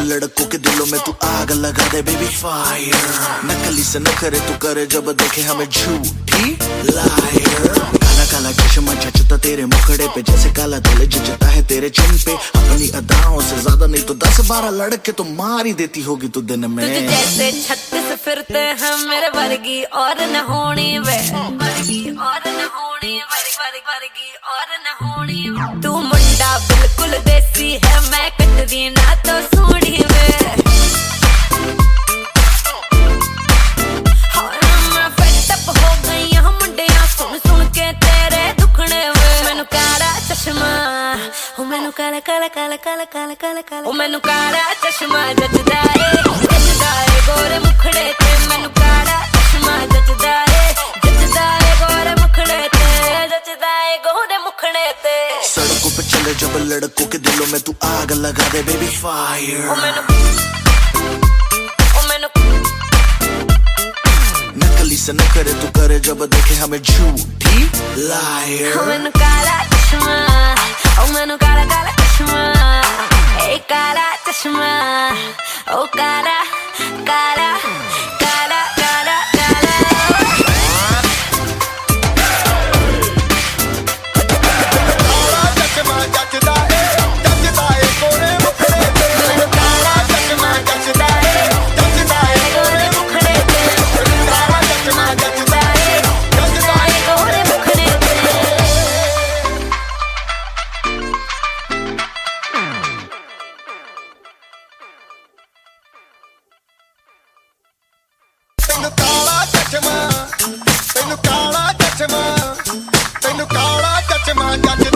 लड़कों के दिलों में तू आग लगा दे बेबी फायर। नकली से न करे तू करे जब देखे हमें झूठी लायर। काला काला चश्मा जचता तेरे मुखड़े पे जैसे काला दिल जचता है तेरे चिन पे। अपनी अदाओं से ज्यादा नहीं तो 10-12 लड़के तो मार ही देती होगी तू दिन में। तुझे जैसे 36 फिरते हैं मेरे वर्गी और न होनी वे, वर्गी और न होनी वर्गी और न होनी। तू मुंडा बिल्कुल देसी है मैं कटदी ना तो सूढ़ी वे। मैनू काला काला काला काला काला काला काला मैनू काला चश्मा जचदा ए गोरे मुखड़े ते। मैनू काला चश्मा जचदा ए गोरे मुखड़े ते, जचदा ए गोरे मुखड़े ते। सड़कों पे चले जब लड़कों के दिलों में तू आग लगा दे बेबी फायर। नकली से न करे तू करे जब देखे हमें झूठी लायर। मैनू काला चश्मा, मैनू काला काला चश्मा, ए काला चश्मा, ओ काला काला काला काला काला। चश्मा जचदा ए गोरे मुखड़े ते। मैनू काला चश्मा जचदा ए गोरे मुखड़े ते। काला चश्मा जचदा ए गोरे मुखड़े ते। ਤੈਨੂੰ ਕਾਲਾ ਚਸ਼ਮਾ, ਤੈਨੂੰ ਕਾਲਾ ਚਸ਼ਮਾ, ਤੈਨੂੰ ਕਾਲਾ ਚਸ਼ਮਾ ਜੱਜ